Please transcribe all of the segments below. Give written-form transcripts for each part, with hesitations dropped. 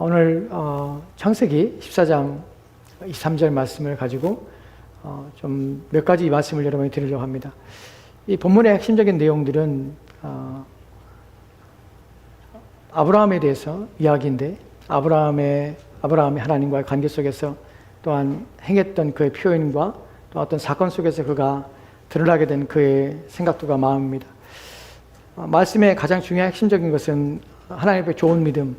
오늘 창세기 14장 23절 말씀을 가지고 좀 몇 가지 말씀을 여러분이 드리려고 합니다. 이 본문의 핵심적인 내용들은 아브라함에 대해서 이야기인데 아브라함이 하나님과의 관계 속에서 또한 행했던 그의 표현과 또 어떤 사건 속에서 그가 드러나게 된 그의 생각들과 마음입니다. 말씀의 가장 중요한 핵심적인 것은 하나님의 좋은 믿음,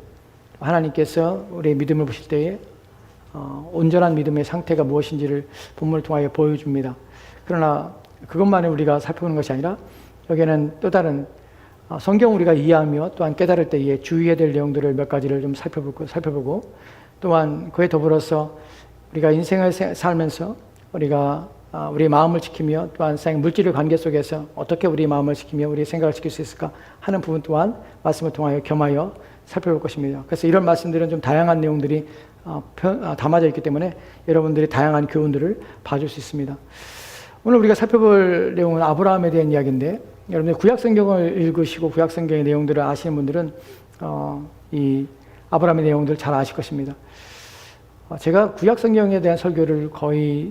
하나님께서 우리의 믿음을 보실 때에 온전한 믿음의 상태가 무엇인지를 본문을 통하여 보여줍니다. 그러나 그것만을 우리가 살펴보는 것이 아니라 여기에는 또 다른 성경 우리가 이해하며 또한 깨달을 때에 주의해야 될 내용들을 몇 가지를 좀 살펴보고 또한 그에 더불어서 우리가 인생을 살면서 우리가 우리의 마음을 지키며 또한 물질의 관계 속에서 어떻게 우리의 마음을 지키며 우리의 생각을 지킬 수 있을까 하는 부분 또한 말씀을 통하여 겸하여 살펴볼 것입니다. 그래서 이런 말씀들은 좀 다양한 내용들이 담아져 있기 때문에 여러분들이 다양한 교훈들을 봐줄 수 있습니다. 오늘 우리가 살펴볼 내용은 아브라함에 대한 이야기인데 여러분들 구약성경을 읽으시고 구약성경의 내용들을 아시는 분들은 이 아브라함의 내용들을 잘 아실 것입니다. 제가 구약성경에 대한 설교를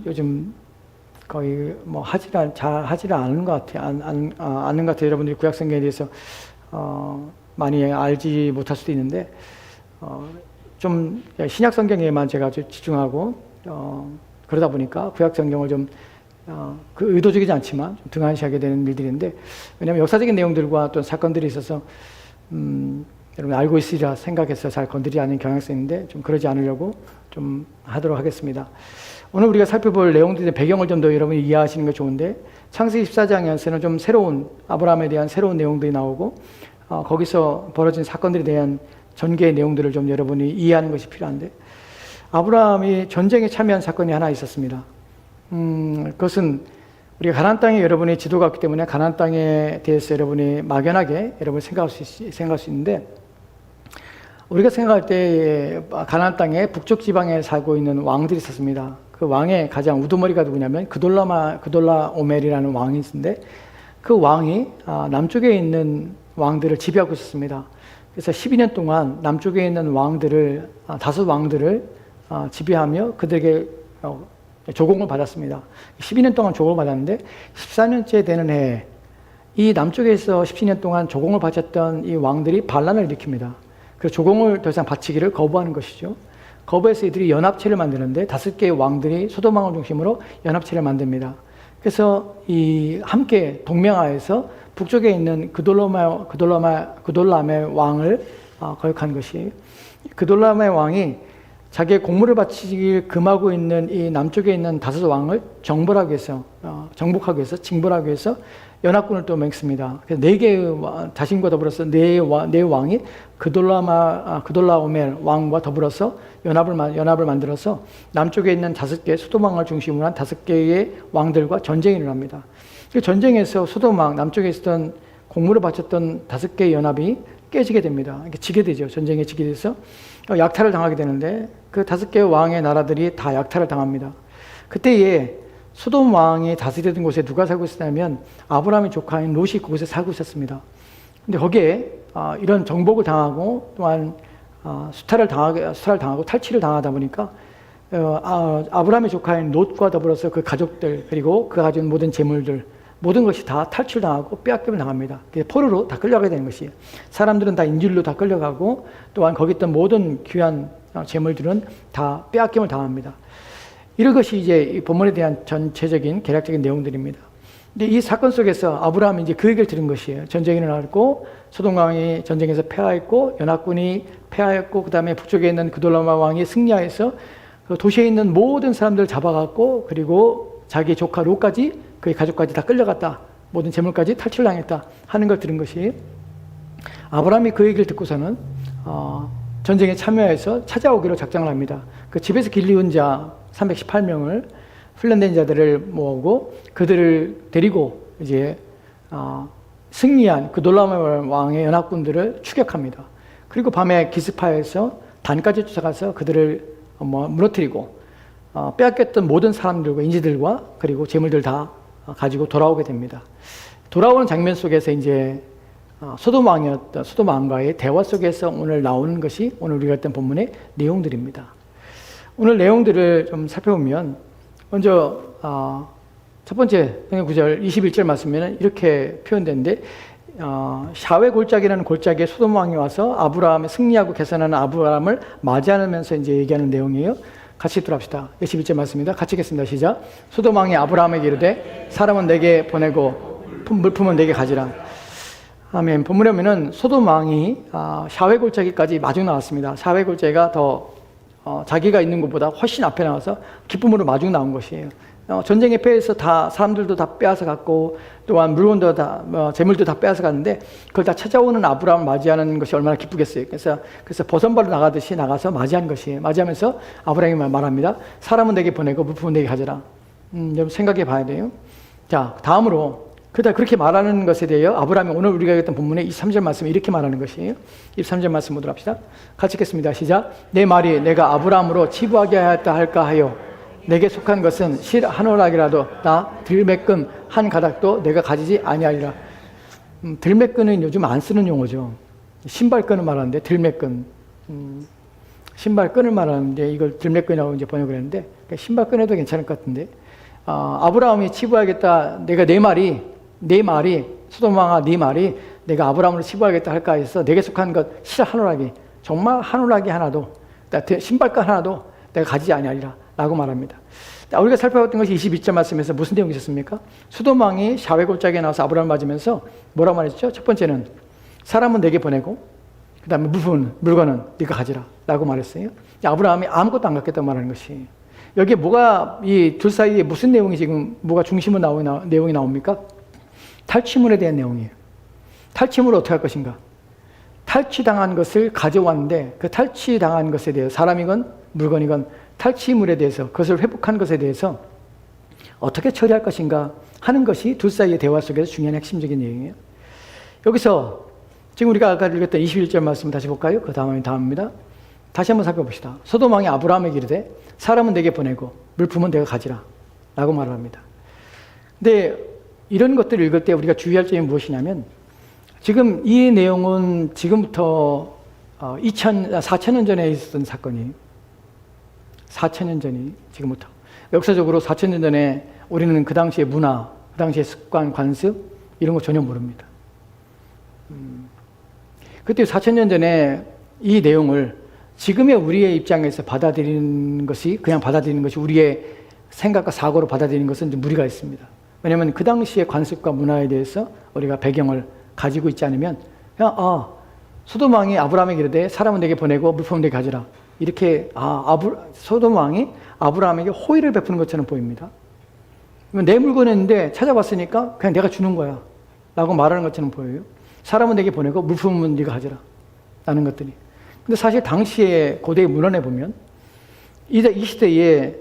요즘 거의 잘 하지를 않는 것 같아요. 여러분들이 구약성경에 대해서 많이 알지 못할 수도 있는데 좀 신약성경에만 제가 집중하고 그러다 보니까 구약성경을 좀 그 의도적이지 않지만 좀 등한시하게 되는 일들인데 왜냐하면 역사적인 내용들과 또 사건들이 있어서 여러분 알고 있으리라 생각해서 잘 건드리지 않는 경향성이 있는데 좀 그러지 않으려고 좀 하도록 하겠습니다. 오늘 우리가 살펴볼 내용들의 배경을 좀 더 여러분이 이해하시는 게 좋은데 창세기 14장에서는 좀 새로운 아브라함에 대한 새로운 내용들이 나오고 거기서 벌어진 사건들에 대한 전개의 내용들을 좀 여러분이 이해하는 것이 필요한데 아브라함이 전쟁에 참여한 사건이 하나 있었습니다. 그것은 우리가 가나안 땅에 여러분이 지도가 없기 때문에 가나안 땅에 대해서 여러분이 막연하게 여러분이 생각할 수 있는데 우리가 생각할 때 가나안 땅의 북쪽 지방에 살고 있는 왕들이 있었습니다. 그 왕의 가장 우두머리가 누구냐면 그돌라오멜이라는 왕이 있는데 그 왕이 남쪽에 있는 왕들을 지배하고 있었습니다. 그래서 12년 동안 남쪽에 있는 왕들을 5왕들을 지배하며 그들에게 조공을 받았습니다. 12년 동안 조공을 받았는데 14년째 되는 해에 이 남쪽에서 12년 동안 조공을 바쳤던 이 왕들이 반란을 일으킵니다. 그래서 조공을 더 이상 바치기를 거부하는 것이죠. 거부해서 이들이 연합체를 만드는데 5개의 왕들이 소돔왕을 중심으로 연합체를 만듭니다. 그래서 이 함께 동맹하에서 북쪽에 있는 그돌라오멜 왕을 거역한 것이 그돌라오멜 왕이 자기의 공물을 바치기를 금하고 있는 이 남쪽에 있는 5왕을 정복하기 위해서 징벌하기 위해서 연합군을 또 맹습니다. 그래서 4개의 자신과 더불어서 네 왕이 그돌라오멜 왕과 더불어서 연합을 만들어서 남쪽에 있는 5개 소돔왕을 중심으로 한 5개의 왕들과 전쟁이 일어납니다. 그 전쟁에서 소돔왕 남쪽에 있었던 공물을 바쳤던 5개의 연합이 깨지게 됩니다. 지게 되죠. 전쟁에 지게 돼서 약탈을 당하게 되는데 그 5개의 왕의 나라들이 다 약탈을 당합니다. 그때에 소돔 왕이 다스리던 곳에 누가 살고 있었냐면 아브라함의 조카인 롯이 그곳에 살고 있었습니다. 근데 거기에 이런 정복을 당하고 또한 수탈을 당하고 탈취를 당하다 보니까 아브라함의 조카인 롯과 더불어서 그 가족들 그리고 그 가진 모든 재물들 모든 것이 다 탈출당하고 빼앗김을 당합니다. 포로로 다 끌려가게 되는 것이에요. 사람들은 다 인질로 다 끌려가고 또한 거기 있던 모든 귀한 재물들은 다 빼앗김을 당합니다. 이런 것이 이제 이 본문에 대한 전체적인 개략적인 내용들입니다. 근데 이 사건 속에서 아브라함이 이제 그 얘기를 들은 것이에요. 전쟁이 일어났고 소돔 왕이 전쟁에서 패하였고 연합군이 패하였고 그 다음에 북쪽에 있는 그돌라오멜 왕이 승리하여서 그 도시에 있는 모든 사람들을 잡아갔고 그리고 자기 조카 롯까지 그의 가족까지 다 끌려갔다. 모든 재물까지 탈출당했다 하는 걸 들은 것이 아브라함이 그 얘기를 듣고서는 전쟁에 참여해서 찾아오기로 작정을 합니다. 그 집에서 길리운 자 318명을 훈련된 자들을 모으고 그들을 데리고 이제 승리한 그돌라오멜 왕의 연합군들을 추격합니다. 그리고 밤에 기스파에서 단까지 쫓아가서 그들을 무너뜨리고 빼앗겼던 모든 사람들과 인지들과 그리고 재물들 다 가지고 돌아오게 됩니다. 돌아오는 장면 속에서 이제 소돔 왕과의 대화 속에서 오늘 나오는 것이 오늘 우리가 했던 본문의 내용들입니다. 오늘 내용들을 좀 살펴보면 먼저 첫 번째 9절 21절 말씀에는 이렇게 표현되는데 샤웨 골짜기라는 골짜기에 소돔 왕이 와서 아브라함의 승리하고 개선하는 아브라함을 맞이하면서 이제 얘기하는 내용이에요. 같이 들어갑시다. 21절 말씀입니다. 같이 읽겠습니다. 시작. 소돔 왕이 아브라함에게 이르되 사람은 내게 보내고 물품은 내게 가지라. 아멘. 본문에 보면은 소돔 왕이 샤웨 골짜기까지 마중 나왔습니다. 샤웨 골짜기가 더 자기가 있는 곳보다 훨씬 앞에 나와서 기쁨으로 마중 나온 것이에요. 전쟁에 패해서 다 사람들도 다 빼앗아 갔고 또한 물건도 다 재물도 다 빼앗아 갔는데 그걸 다 찾아오는 아브라함을 맞이하는 것이 얼마나 기쁘겠어요. 그래서 버선발로 나가듯이 나가서 맞이한 것이에요. 맞이하면서 아브라함이 말합니다. 사람은 내게 보내고 물품은 내게 가져라. 여러분 생각해 봐야 돼요. 자, 다음으로 그렇게 말하는 것에 대하여 아브라함이 오늘 우리가 읽었던 본문의 23절 말씀에 이렇게 말하는 것이에요. 23절 말씀 보도록 합시다. 같이 읽겠습니다. 시작. 내 말이 내가 아브라함으로 치부하게 하였다 할까 하여 내게 속한 것은 실 한 오락이라도 나 들매금 한 가닥도 내가 가지지 아니하리라. 들매끈은 요즘 안 쓰는 용어죠. 신발끈을 말하는데 들매끈. 신발끈을 말하는데 이걸 들매끈이라고 이제 번역을 했는데 신발끈 해도 괜찮을 것 같은데 아브라함이 치부하겠다. 내가 내 말이 소돔 왕아 네 말이 내가 아브라함으로 치부하겠다 할까 해서 내게 속한 것 실 한 오락이 정말 한 오락이 하나도 신발끈 하나도 내가 가지지 아니하리라 라고 말합니다. 우리가 살펴봤던 것이 22절 말씀에서 무슨 내용이 있었습니까? 소돔 왕이 샤웨 골짜기에 나와서 아브라함을 맞으면서 뭐라고 말했죠? 첫 번째는 사람은 내게 보내고 그 다음에 물건은 네가 가지라 라고 말했어요. 아브라함이 아무것도 안 갖겠다고 말하는 것이 여기에 뭐가 이 둘 사이에 무슨 내용이 지금 뭐가 중심으로 내용이 나옵니까? 탈취물에 대한 내용이에요. 탈취물을 어떻게 할 것인가? 탈취당한 것을 가져왔는데 그 탈취당한 것에 대해 사람이건 물건이건 탈취물에 대해서 그것을 회복한 것에 대해서 어떻게 처리할 것인가 하는 것이 둘 사이의 대화 속에서 중요한 핵심적인 내용이에요. 여기서 지금 우리가 아까 읽었던 21절 말씀 다시 볼까요? 그 다음입니다. 다시 한번 살펴봅시다. 소돔 왕이 아브라함에게 이르되 사람은 내게 보내고 물품은 내가 가지라 라고 말을 합니다. 근데 이런 것들을 읽을 때 우리가 주의할 점이 무엇이냐면 지금 이 내용은 지금부터 4,000년 전에 있었던 사건이에요. 4,000년 전이 지금부터. 역사적으로 4,000년 전에 우리는 그 당시의 문화, 그 당시의 습관, 관습 이런 거 전혀 모릅니다. 그때 4,000년 전에 이 내용을 지금의 우리의 입장에서 받아들이는 것이 그냥 받아들이는 것이 우리의 생각과 사고로 받아들이는 것은 좀 무리가 있습니다. 왜냐하면 그 당시의 관습과 문화에 대해서 우리가 배경을 가지고 있지 않으면 그냥 소돔 왕이 아브라함에게 이르되 사람은 내게 보내고 물품은 내게 가지라. 이렇게 소돔 왕이 아브라함에게 호의를 베푸는 것처럼 보입니다. 내 물건이었는데 찾아봤으니까 그냥 내가 주는 거야 라고 말하는 것처럼 보여요. 사람은 내게 보내고 물품은 네가 가져라 라는 것들이. 근데 사실 당시의 고대의 문헌에 보면 이 시대의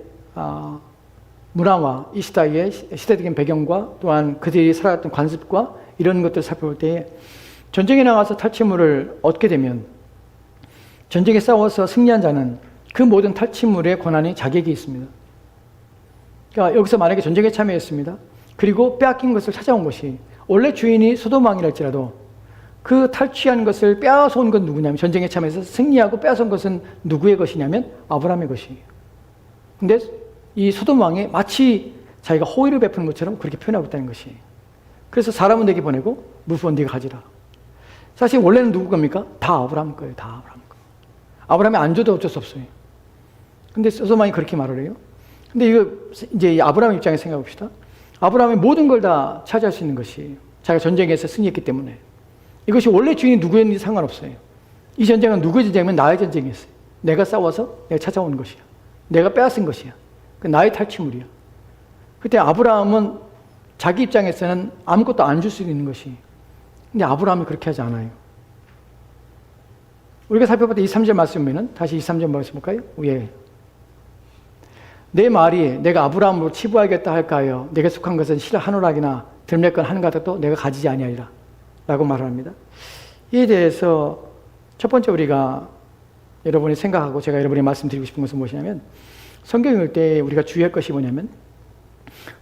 문화와 이 시대의 시대적인 배경과 또한 그들이 살아갔던 관습과 이런 것들을 살펴볼 때에 전쟁에 나가서 탈취물을 얻게 되면 전쟁에 싸워서 승리한 자는 그 모든 탈취물의 권한이 자기에게 있습니다. 그러니까 여기서 만약에 전쟁에 참여했습니다. 그리고 빼앗긴 것을 찾아온 것이 원래 주인이 소돔 왕이랄지라도 그 탈취한 것을 빼앗아온 건 누구냐면 전쟁에 참여해서 승리하고 빼앗아온 것은 누구의 것이냐면 아브라함의 것이에요. 근데 이 소돔 왕이 마치 자기가 호의를 베푸는 것처럼 그렇게 표현하고 있다는 것이에요. 그래서 사람은 내게 보내고 물품은 네가 가지라. 사실 원래는 누구 겁니까? 다 아브라함 거예요. 다 아브라함 거. 아브라함이 안 줘도 어쩔 수 없어요. 근데 소돔 왕이 그렇게 말을 해요. 근데 이거 이제 아브라함 입장에서 생각해 봅시다. 아브라함이 모든 걸 다 차지할 수 있는 것이에요. 자기가 전쟁에서 승리했기 때문에. 이것이 원래 주인이 누구였는지 상관없어요. 이 전쟁은 누구의 전쟁이면 나의 전쟁이었어요. 내가 싸워서 내가 찾아온 것이야. 내가 빼앗은 것이야. 나의 탈취물이야. 그때 아브라함은 자기 입장에서는 아무것도 안 줄 수 있는 것이. 근데 아브라함이 그렇게 하지 않아요. 우리가 살펴봤던 23절 말씀 보면 다시 23절 말씀 볼까요? 예. 내 말이 내가 아브라함으로 치부하겠다 할까 하여 내게 속한 것은 실 한 오락이나 들매건 한 가닥도 내가 가지지 아니하리라 라고 말합니다. 이에 대해서 첫 번째 우리가 여러분이 생각하고 제가 여러분이 말씀드리고 싶은 것은 무엇이냐면 성경 읽을 때 우리가 주의할 것이 뭐냐면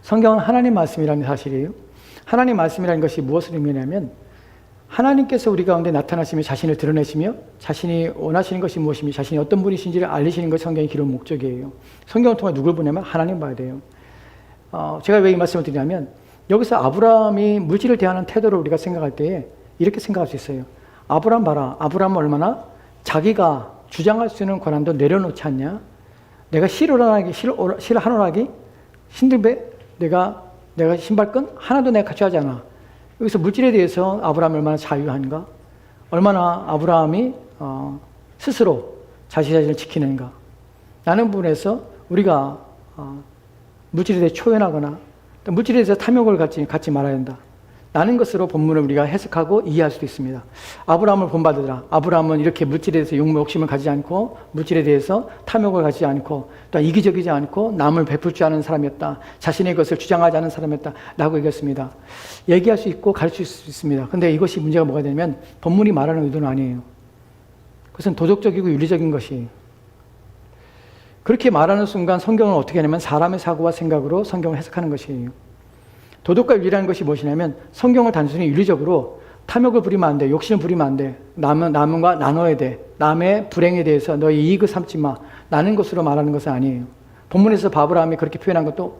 성경은 하나님 말씀이라는 사실이에요. 하나님 말씀이라는 것이 무엇을 의미하냐면 하나님께서 우리 가운데 나타나시며 자신을 드러내시며 자신이 원하시는 것이 무엇이며 자신이 어떤 분이신지를 알리시는 것이 성경의 기록 목적이에요. 성경을 통해 누굴 보냐면 하나님 봐야 돼요. 제가 왜 이 말씀을 드리냐면 여기서 아브라함이 물질을 대하는 태도를 우리가 생각할 때에 이렇게 생각할 수 있어요. 아브라함 봐라. 아브라함은 얼마나 자기가 주장할 수 있는 권한도 내려놓지 않냐. 내가 실을 하노라기 신들배 내가 신발끈 하나도 내가 같이 하지 않아. 여기서 물질에 대해서 아브라함이 얼마나 자유한가? 얼마나 아브라함이 스스로 자신을 지키는가? 라는 부분에서 우리가 물질에 대해 초연하거나 물질에 대해서 탐욕을 갖지 말아야 한다. 라는 것으로 본문을 우리가 해석하고 이해할 수도 있습니다. 아브라함을 본받으라. 아브라함은 이렇게 물질에 대해서 욕심을 가지지 않고 물질에 대해서 탐욕을 가지지 않고 또 이기적이지 않고 남을 베풀 줄 아는 사람이었다. 자신의 것을 주장하지 않은 사람이었다. 라고 얘기했습니다. 얘기할 수 있고 가르칠 수 있습니다. 근데 이것이 문제가 뭐가 되냐면 본문이 말하는 의도는 아니에요. 그것은 도덕적이고 윤리적인 것이 그렇게 말하는 순간 성경은 어떻게 하냐면 사람의 사고와 생각으로 성경을 해석하는 것이에요. 도덕과 윤리라는 것이 무엇이냐면 성경을 단순히 윤리적으로 탐욕을 부리면 안 돼. 욕심을 부리면 안 돼. 남과 나눠야 돼. 남의 불행에 대해서 너의 이익을 삼지 마. 라는 것으로 말하는 것은 아니에요. 본문에서 아브라함이 그렇게 표현한 것도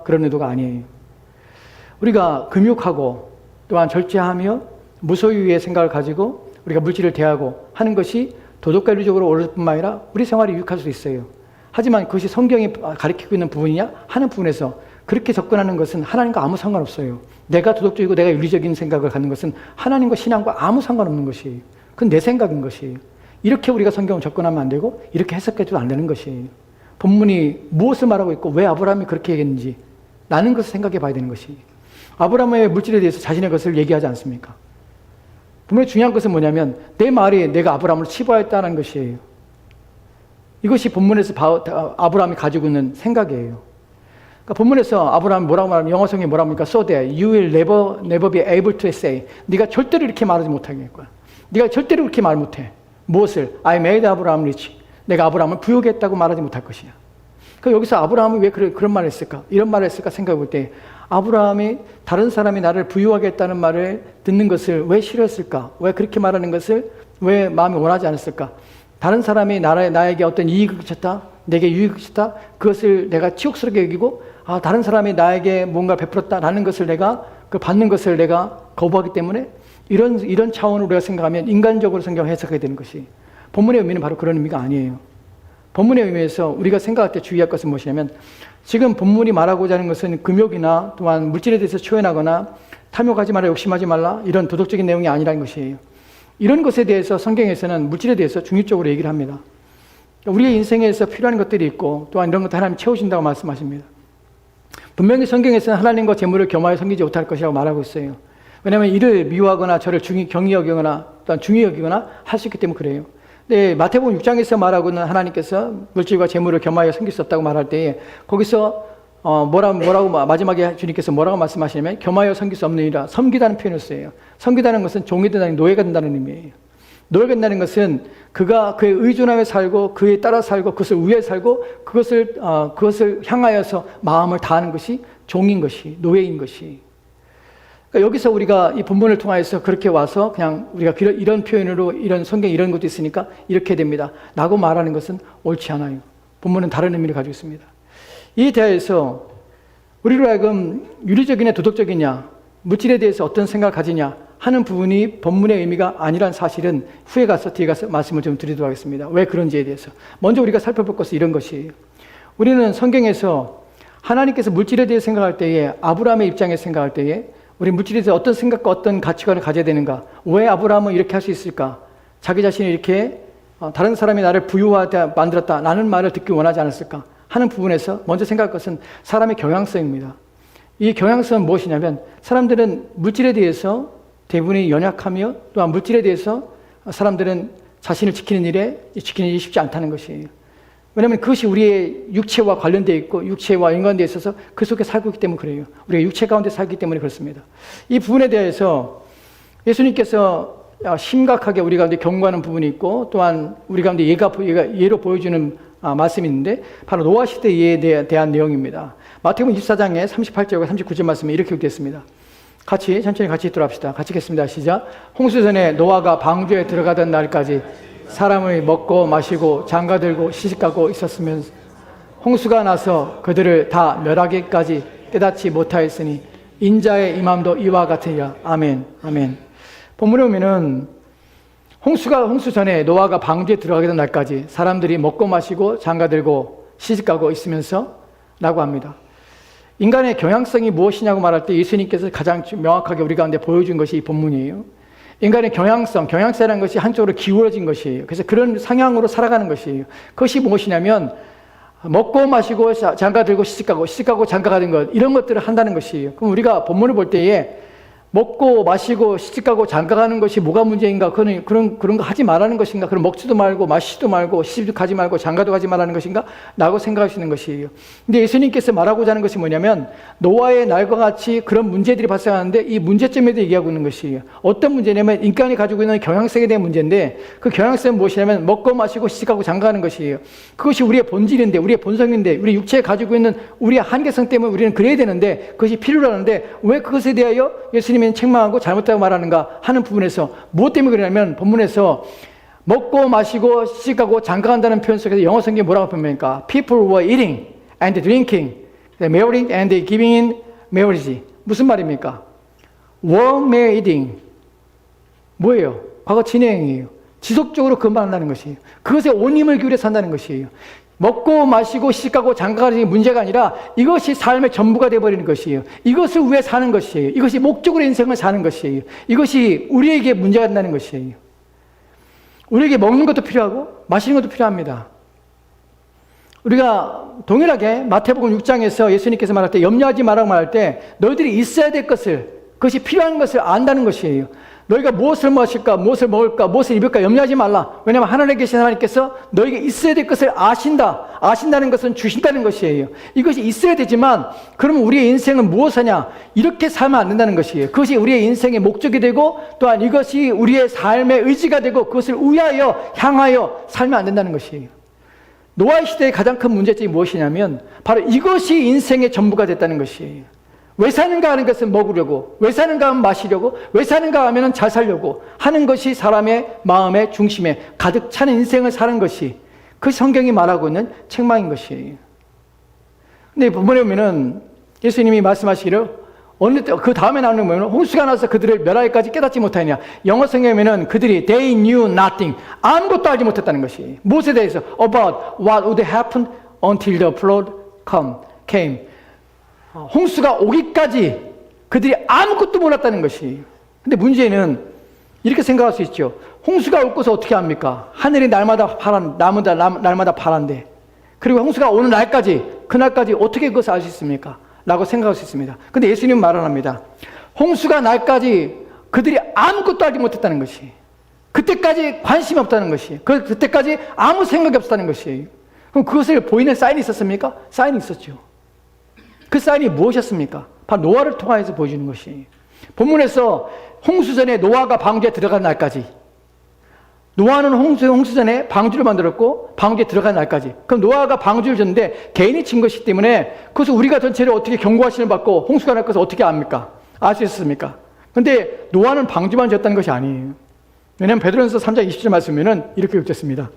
그런 의도가 아니에요. 우리가 금욕하고 또한 절제하며 무소유의 생각을 가지고 우리가 물질을 대하고 하는 것이 도덕과 윤리적으로 옳을 뿐만 아니라 우리 생활에 유익할 수 있어요. 하지만 그것이 성경이 가르치고 있는 부분이냐 하는 부분에서 그렇게 접근하는 것은 하나님과 아무 상관없어요. 내가 도덕적이고 내가 윤리적인 생각을 갖는 것은 하나님과 신앙과 아무 상관없는 것이에요. 그건 내 생각인 것이에요. 이렇게 우리가 성경을 접근하면 안 되고 이렇게 해석해도 안 되는 것이에요. 본문이 무엇을 말하고 있고 왜 아브라함이 그렇게 얘기했는지 라는 것을 생각해 봐야 되는 것이에요. 아브라함의 물질에 대해서 자신의 것을 얘기하지 않습니까? 분명히 중요한 것은 뭐냐면 내 말이 내가 아브라함을 치부하였다는 것이에요. 이것이 본문에서 아브라함이 가지고 있는 생각이에요. 그러니까 본문에서 아브라함이 뭐라고 말하면 영어 성경이 뭐라고 합니까? So that you will never be able to say. 네가 절대로 이렇게 말하지 못하게 할 거야. 네가 절대로 그렇게 말 못해. 무엇을? I made Abraham rich. 내가 아브라함을 부유하게 했다고 말하지 못할 것이야. 그러니까 여기서 아브라함이 왜 그런 말을 했을까? 이런 말을 했을까 생각해 볼 때 아브라함이 다른 사람이 나를 부유하게 했다는 말을 듣는 것을 왜 싫어했을까? 왜 그렇게 말하는 것을 왜 마음이 원하지 않았을까? 다른 사람이 나에게 어떤 이익을 주셨다, 내게 유익을 주셨다, 그것을 내가 치욕스럽게 여기고, 다른 사람이 나에게 뭔가 베풀었다라는 것을 그 받는 것을 내가 거부하기 때문에 이런 차원으로 우리가 생각하면 인간적으로 성경을 해석해야 되는 것이 본문의 의미는 바로 그런 의미가 아니에요. 본문의 의미에서 우리가 생각할 때 주의할 것은 무엇이냐면 지금 본문이 말하고자 하는 것은 금욕이나 또한 물질에 대해서 초연하거나 탐욕하지 말라, 욕심하지 말라 이런 도덕적인 내용이 아니라는 것이에요. 이런 것에 대해서 성경에서는 물질에 대해서 중립적으로 얘기를 합니다. 우리의 인생에서 필요한 것들이 있고 또한 이런 것도 하나님 채우신다고 말씀하십니다. 분명히 성경에서는 하나님과 재물을 겸하여 섬기지 못할 것이라고 말하고 있어요. 왜냐하면 이를 미워하거나 저를 경히 여기거나 또한 중히 여기거나 할 수 있기 때문에 그래요. 네, 마태복음 6장에서 말하고는 하나님께서 물질과 재물을 겸하여 섬길 수 없다고 말할 때에 거기서 뭐라고 마지막에 주님께서 뭐라고 말씀하시냐면 겸하여 섬길 수 없느니라 섬기다는 표현을 써요. 섬기다는 것은 종이 된다는 노예가 된다는 의미예요. 노예가 된다는 것은 그가 그에 의존하며 살고 그에 따라 살고 그것을 위해 살고 그것을 향하여서 마음을 다하는 것이 종인 것이 노예인 것이. 그러니까 여기서 우리가 이 본문을 통해서 그렇게 와서 그냥 우리가 이런 표현으로 이런 성경 이런 것도 있으니까 이렇게 됩니다. 라고 말하는 것은 옳지 않아요. 본문은 다른 의미를 가지고 있습니다. 이 대하여서 우리로 하여금 윤리적이냐 도덕적이냐 물질에 대해서 어떤 생각을 가지냐 하는 부분이 본문의 의미가 아니란 사실은 후에 가서 뒤에 가서 말씀을 좀 드리도록 하겠습니다. 왜 그런지에 대해서. 먼저 우리가 살펴볼 것은 이런 것이에요. 우리는 성경에서 하나님께서 물질에 대해 생각할 때에 아브라함의 입장에서 생각할 때에 우리 물질에 대해서 어떤 생각과 어떤 가치관을 가져야 되는가? 왜 아브라함은 이렇게 할 수 있을까? 자기 자신이 이렇게 다른 사람이 나를 부유하게 만들었다 라는 말을 듣기 원하지 않았을까? 하는 부분에서 먼저 생각할 것은 사람의 경향성입니다. 이 경향성은 무엇이냐면 사람들은 물질에 대해서 대부분이 연약하며 또한 물질에 대해서 사람들은 자신을 지키는 일이 쉽지 않다는 것이에요. 왜냐하면 그것이 우리의 육체와 관련되어 있고 육체와 연관되어 있어서 그 속에 살고 있기 때문에 그래요. 우리가 육체 가운데 살기 때문에 그렇습니다. 이 부분에 대해서 예수님께서 심각하게 우리 가운데 경고하는 부분이 있고 또한 우리 가운데 예로 보여주는 말씀이 있는데 바로 노아 시대에 대한 내용입니다. 마태복음 24장에 38절과 39절 말씀에 이렇게 기록되어 있습니다. 천천히 같이 읽도록 합시다. 같이 읽겠습니다. 시작. 홍수전에 노아가 방주에 들어가던 날까지 사람을 먹고 마시고 장가들고 시집가고 있었으면 홍수가 나서 그들을 다 멸하기까지 깨닫지 못하였으니 인자의 임함도 이와 같으리라. 아멘. 아멘. 본문에 보면은 홍수 전에 노아가 방주에 들어가던 날까지 사람들이 먹고 마시고 장가들고 시집가고 있으면서 라고 합니다. 인간의 경향성이 무엇이냐고 말할 때 예수님께서 가장 명확하게 우리 가운데 보여준 것이 이 본문이에요. 인간의 경향성이라는 것이 한쪽으로 기울어진 것이에요. 그래서 그런 상향으로 살아가는 것이에요. 그것이 무엇이냐면 먹고 마시고 장가들고 시집가고 장가가는 것, 이런 것들을 한다는 것이에요. 그럼 우리가 본문을 볼 때에 먹고 마시고 시집가고 장가가는 것이 뭐가 문제인가? 그런 거 하지 말라는 것인가? 그럼 먹지도 말고 마시지도 말고 시집도 가지 말고 장가도 가지 말라는 것인가? 라고 생각하시는 것이에요. 근데 예수님께서 말하고자 하는 것이 뭐냐면 노아의 날과 같이 그런 문제들이 발생하는데 이 문제점에 대해 얘기하고 있는 것이에요. 어떤 문제냐면 인간이 가지고 있는 경향성에 대한 문제인데 그 경향성은 무엇이냐면 먹고 마시고 시집가고 장가가는 것이에요. 그것이 우리의 본질인데 우리의 본성인데 우리 육체에 가지고 있는 우리의 한계성 때문에 우리는 그래야 되는데 그것이 필요하는데 왜 그것에 대하여 예수님이 책망하고 잘못되고 말하는가 하는 부분에서 무엇 때문에 그러냐면 본문에서 먹고 마시고 시집가고 장가간다는 표현 속에서 영어 성경이 뭐라고 표현합니까? People were eating and drinking, marrying and giving in marriage. 무슨 말입니까? were eating 뭐예요? 과거 진행형이에요. 지속적으로 그것만 한다는 것이에요. 그것에 온 힘을 기울여 산다는 것이에요. 먹고 마시고 시집가고 장가가는 게 문제가 아니라 이것이 삶의 전부가 되어버리는 것이에요. 이것을 위해 사는 것이에요. 이것이 목적으로 인생을 사는 것이에요. 이것이 우리에게 문제가 된다는 것이에요. 우리에게 먹는 것도 필요하고 마시는 것도 필요합니다. 우리가 동일하게 마태복음 6장에서 예수님께서 말할 때 염려하지 말라고 말할 때 너희들이 있어야 될 것을, 그것이 필요한 것을 안다는 것이에요. 너희가 무엇을 마실까, 무엇을 먹을까, 무엇을 입을까 염려하지 말라. 왜냐하면 하늘에 계신 하나님께서 너희가 있어야 될 것을 아신다. 아신다는 것은 주신다는 것이에요. 이것이 있어야 되지만 그러면 우리의 인생은 무엇을 하냐? 이렇게 살면 안 된다는 것이에요. 그것이 우리의 인생의 목적이 되고 또한 이것이 우리의 삶의 의지가 되고 그것을 위하여 향하여 살면 안 된다는 것이에요. 노아의 시대의 가장 큰 문제점이 무엇이냐면 바로 이것이 인생의 전부가 됐다는 것이에요. 왜 사는가 하는 것은 먹으려고, 왜 사는가 하면 마시려고, 왜 사는가 하면 잘 살려고 하는 것이 사람의 마음의 중심에 가득 차는 인생을 사는 것이 그 성경이 말하고 있는 책망인 것이에요. 근데 본문에 보면은 예수님이 말씀하시기를 어느 때 그 다음에 나오는 거는 홍수가 나서 그들을 멸하기까지 깨닫지 못하느냐. 영어 성경에 보면은 그들이 they knew nothing, 아무것도 알지 못했다는 것이 무엇에 대해서 about what would happen until the flood came. 홍수가 오기까지 그들이 아무것도 몰랐다는 것이. 근데 문제는 이렇게 생각할 수 있죠. 홍수가 올 것을 어떻게 합니까? 하늘이 날마다 파란데. 그리고 홍수가 오는 날까지, 그날까지 어떻게 그것을 알 수 있습니까? 라고 생각할 수 있습니다. 근데 예수님은 말 안 합니다. 홍수가 날까지 그들이 아무것도 알지 못했다는 것이. 그때까지 관심이 없다는 것이. 그때까지 아무 생각이 없었다는 것이. 그럼 그것을 보이는 사인이 있었습니까? 사인이 있었죠. 그 사인이 무엇이었습니까? 바로 노아를 통하여서 보여주는 것이. 본문에서 홍수전에 노아가 방주에 들어간 날까지, 노아는 홍수전에 방주를 만들었고 방주에 들어간 날까지. 그럼 노아가 방주를 졌는데 개인이 친 것이기 때문에 그것을 우리가 전체를 어떻게 경고하시는 받고 홍수가 날 것을 어떻게 압니까? 알 수 있었습니까? 근데 노아는 방주만 졌다는 것이 아니에요. 왜냐하면 베드로전서 3장 20절 말씀에는 이렇게 읽혔습니다.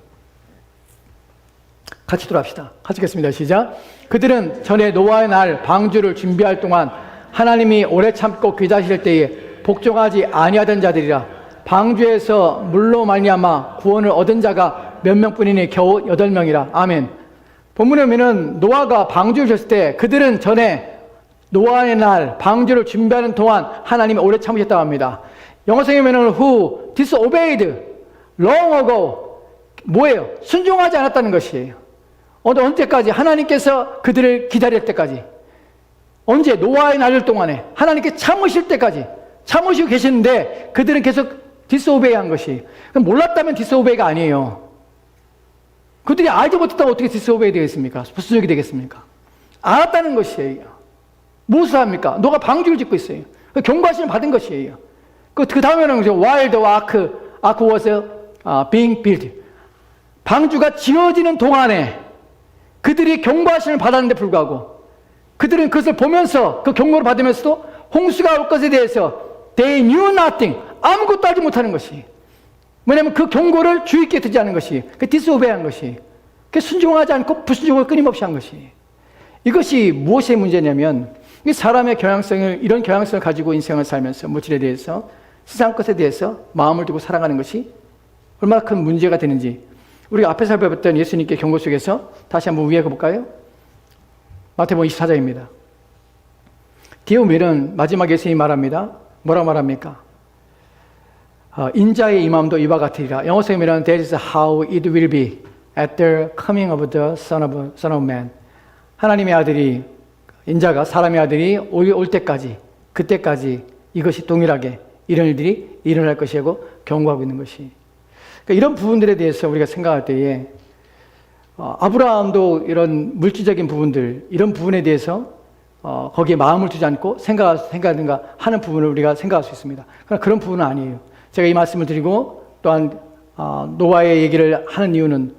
같이 돌아갑시다. 같이 읽겠습니다. 시작. 그들은 전에 노아의 날 방주를 준비할 동안 하나님이 오래 참고 기다리실 때에 복종하지 아니하던 자들이라. 방주에서 물로 말미암아 구원을 얻은 자가 몇 명뿐이니 겨우 8명이라. 아멘. 본문에 보면은 노아가 방주를 졌을 때 그들은 전에 노아의 날 방주를 준비하는 동안 하나님이 오래 참으셨다고 합니다. 영어 성경에 보면은 who disobeyed long ago. 뭐예요? 순종하지 않았다는 것이에요. 어느 때까지? 하나님께서 그들을 기다릴 때까지. 언제? 노아의 날 동안에 하나님께 참으실 때까지 참으시고 계시는데 그들은 계속 디스오베이 한 것이. 그럼 몰랐다면 디스오베이가 아니에요. 그들이 알지 못했다면 어떻게 디스오베이 되겠습니까? 부수적이 되겠습니까? 알았다는 것이에요. 무엇을 합니까? 너가 방주를 짓고 있어요. 경고하심을 받은 것이에요. 그 다음에는 while the ark was being built. 방주가 지어지는 동안에 그들이 경고하심을 받았는데 불구하고 그들은 그것을 보면서 그 경고를 받으면서도 홍수가 올 것에 대해서 they knew nothing. 아무것도 알지 못하는 것이. 뭐냐면 그 경고를 주의 있게 듣지 않은 것이. 그 디스오베이한 것이. 그 순종하지 않고 불순종을 끊임없이 한 것이. 이것이 무엇의 문제냐면 사람의 경향성을, 이런 경향성을 가지고 인생을 살면서 물질에 대해서, 세상 것에 대해서 마음을 두고 살아가는 것이 얼마나 큰 문제가 되는지 우리가 앞에 살펴봤던 예수님께 경고 속에서 다시 한번 위에 가볼까요? 마태복음 24장입니다. 뒤에 보면 마지막 예수님이 말합니다. 뭐라고 말합니까? 인자의 임함도 이와 같으리라. 영어성에 보면 That is how it will be at the coming of the Son of Man. 하나님의 아들이, 인자가, 사람의 아들이 올 때까지, 그때까지 이것이 동일하게 이런 일들이 일어날 것이라고 경고하고 있는 것이. 그러니까 이런 부분들에 대해서 우리가 생각할 때에 아브라함도 이런 물질적인 부분들, 이런 부분에 대해서 거기에 마음을 두지 않고 생각하는가 하는 부분을 우리가 생각할 수 있습니다. 그러나 그런 부분은 아니에요. 제가 이 말씀을 드리고 또한 노아의 얘기를 하는 이유는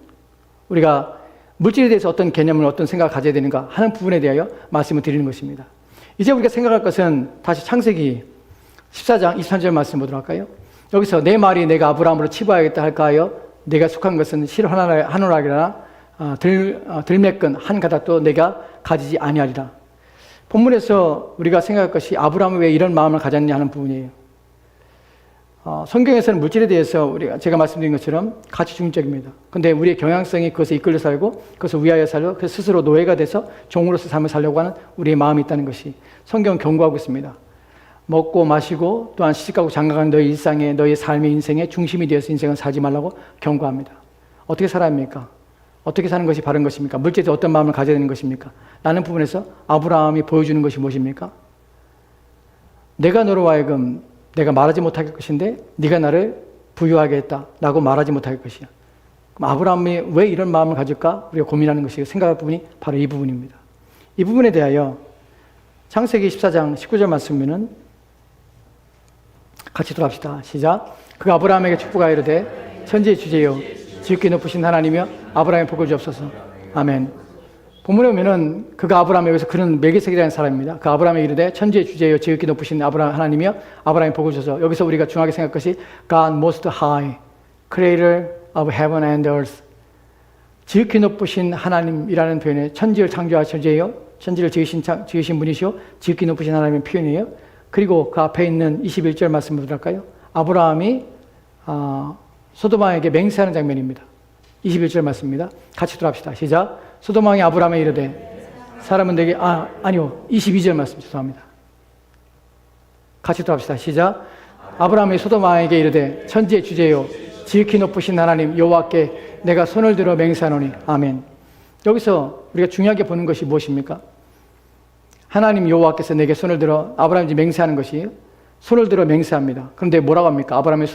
우리가 물질에 대해서 어떤 개념을, 어떤 생각을 가져야 되는가 하는 부분에 대하여 말씀을 드리는 것입니다. 이제 우리가 생각할 것은 다시 창세기 14장 23절 말씀 보도록 할까요? 여기서 내 말이 내가 아브라함으로 치부하겠다 할까 하여 내가 속한 것은 실 하늘나라나 들매끈 한 가닥도 내가 가지지 아니하리라. 본문에서 우리가 생각할 것이 아브라함이 왜 이런 마음을 가졌냐 하는 부분이에요. 성경에서는 물질에 대해서 제가 말씀드린 것처럼 가치 중립적입니다. 그런데 우리의 경향성이 그것에 이끌려 살고 그것을 위하여 살고 그래서 스스로 노예가 돼서 종으로서 삶을 살려고 하는 우리의 마음이 있다는 것이 성경은 경고하고 있습니다. 먹고 마시고 또한 시집가고 장가가는 너의 일상에, 너의 삶의 인생의 중심이 되어서 인생을 살지 말라고 경고합니다. 어떻게 살아야 합니까? 어떻게 사는 것이 바른 것입니까? 물질에서 어떤 마음을 가져야 되는 것입니까? 라는 부분에서 아브라함이 보여주는 것이 무엇입니까? 내가 너로 하여금 내가 말하지 못할 것인데 네가 나를 부유하게 했다라고 말하지 못할 것이야. 그럼 아브라함이 왜 이런 마음을 가질까? 우리가 고민하는 것이, 생각할 부분이 바로 이 부분입니다. 이 부분에 대하여 창세기 14장 19절 말씀이면은 같이 돌아갑시다. 시작. 그가 아브라함에게 축복하여 이르되 천지의 주제요 지극히 높으신 하나님이여 아브라함의 복을 주옵소서. 아멘. 본문에 보면은 그가 아브라함에 여기서 그는 멜기세덱이라는 사람입니다. 그 아브라함에게 이르되 천지의 주제요 지극히 높으신 아브라함 하나님이여 아브라함의 복을 주소서. 여기서 우리가 중요하게 생각할 것이 God most high, creator of heaven and earth. 지극히 높으신 하나님이라는 표현에 천지를 창조하신 주제요, 천지를 지으신 분이시오, 지극히 높으신 하나님의 표현이에요. 그리고 그 앞에 있는 21절 말씀을 들을까요? 아브라함이 소도마에게 맹세하는 장면입니다. 21절 말씀입니다. 같이 돌아갑시다. 시작. 소도마왕이 아브라함에 이르되 사람은 내게 아니요 22절 말씀 죄송합니다. 같이 돌아갑시다. 시작. 아브라함이 소도마왕에게 이르되 천지의 주제요 지극히 높으신 하나님 여호와께 내가 손을 들어 맹세하노니 아멘. 여기서 우리가 중요하게 보는 것이 무엇입니까? 하나님 여호와께서 내게 손을 들어, 아브라함이 맹세하는 것이 손을 들어 맹세합니다. 그런데 뭐라고 합니까? 아브라함이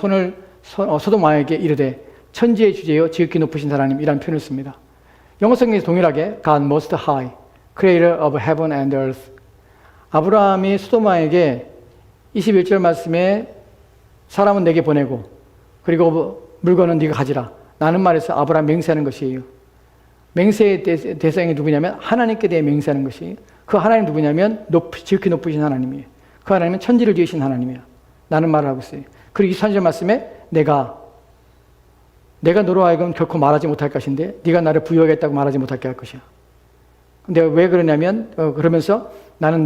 소돔왕에게 이르되 천지의 주제요 지극히 높으신 하나님이라는 표현을 씁니다. 영어 성경에서 동일하게 God most high, creator of heaven and earth. 아브라함이 소돔왕에게 21절 말씀에 사람은 내게 보내고 그리고 물건은 네가 가지라 라는 말에서 아브라함 맹세하는 것이에요. 맹세의 대상이 누구냐면 하나님께 대해 맹세하는 것이, 그 하나님 누구냐면 지극히 높으신 하나님이에요. 그 하나님은 천지를 지으신 하나님이야 라는 말을 하고 있어요. 그리고 23절 말씀에 내가 너로 하여금 결코 말하지 못할 것인데 네가 나를 부유하겠다고 말하지 못하게 할 것이야. 근데 왜 그러냐면 그러면서 나는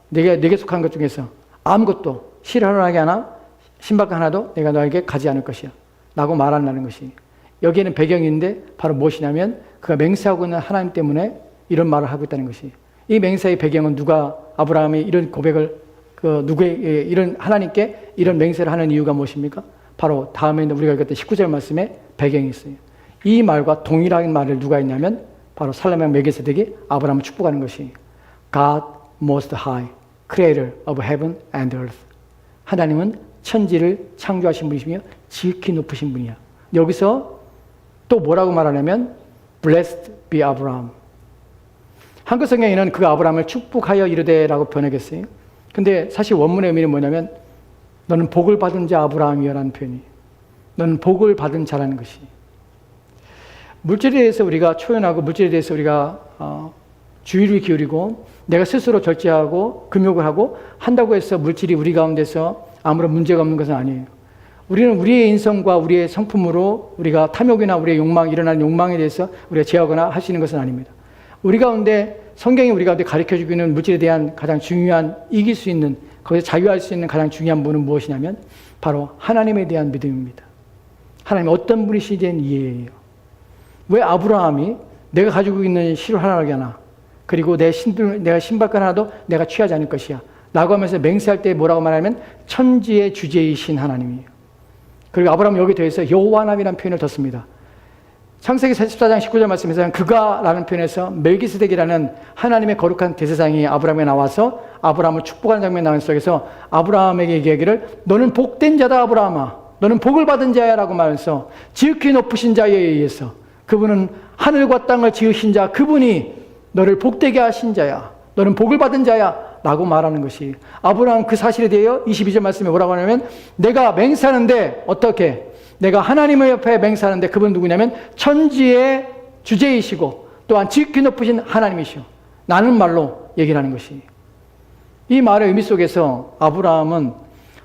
내게 속한 것 중에서 아무것도 실 하나 신발 하나도 내가 너에게 가지 않을 것이야 라고 말한다는 것이, 여기에는 배경인데 바로 무엇이냐면 그가 맹세하고 있는 하나님 때문에 이런 말을 하고 있다는 것이, 이 맹세의 배경은 아브라함이 이런 고백을 이런 하나님께 이런 맹세를 하는 이유가 무엇입니까? 바로 다음에 우리가 읽었던 19절 말씀에 배경이 있어요. 이 말과 동일한 말을 누가 했냐면 바로 살라명 멜기세덱이 아브라함을 축복하는 것이 God most high, creator of heaven and earth. 하나님은 천지를 창조하신 분이시며 지극히 높으신 분이야. 여기서 또 뭐라고 말하냐면 Blessed be Abraham. 한글 성경에는 그 아브라함을 축복하여 이르되라고 번역했어요. 근데 사실 원문의 의미는 뭐냐면 너는 복을 받은 자 아브라함이여라는 표현이, 너는 복을 받은 자라는 것이. 물질에 대해서 우리가 초연하고 물질에 대해서 우리가 주의를 기울이고 내가 스스로 절제하고 금욕을 하고 한다고 해서 물질이 우리 가운데서 아무런 문제가 없는 것은 아니에요. 우리는 우리의 인성과 우리의 성품으로 우리가 탐욕이나 우리의 욕망, 일어나는 욕망에 대해서 우리가 제어하거나 할 수 있는 것은 아닙니다. 우리 가운데 성경이 우리 가운데 가르쳐주고 있는 물질에 대한 가장 중요한 이길 수 있는, 거기서 자유할 수 있는 가장 중요한 부분은 무엇이냐면 바로 하나님에 대한 믿음입니다. 하나님 어떤 분이시에 대한 이해예요. 왜 아브라함이 내가 가지고 있는 실을 하나 그리고 내가 신발끈 하나도 내가 취하지 않을 것이야 라고 하면서 맹세할 때 뭐라고 말하면 천지의 주제이신 하나님이에요. 그리고 아브라함은 여기 더해서 여호와 하나님이라는 표현을 뒀습니다. 창세기 44장 19절 말씀에서는 그가라는 표현에서 멜기스덱이라는 하나님의 거룩한 대제사장이 아브라함에 나와서 아브라함을 축복하는 장면이 나온 속에서 아브라함에게 얘기하기를 너는 복된 자다 아브라함아, 너는 복을 받은 자야 라고 말해서 지극히 높으신 자에 의해서 그분은 하늘과 땅을 지으신 자, 그분이 너를 복되게 하신 자야, 너는 복을 받은 자야 라고 말하는 것이, 아브라함 그 사실에 대하여 22절 말씀에 뭐라고 하냐면 내가 맹세하는데, 어떻게 내가 하나님의 옆에 맹세하는데 그분 누구냐면 천지의 주제이시고 또한 지극히 높으신 하나님이시오 라는 말로 얘기를 하는 것이, 이 말의 의미 속에서 아브라함은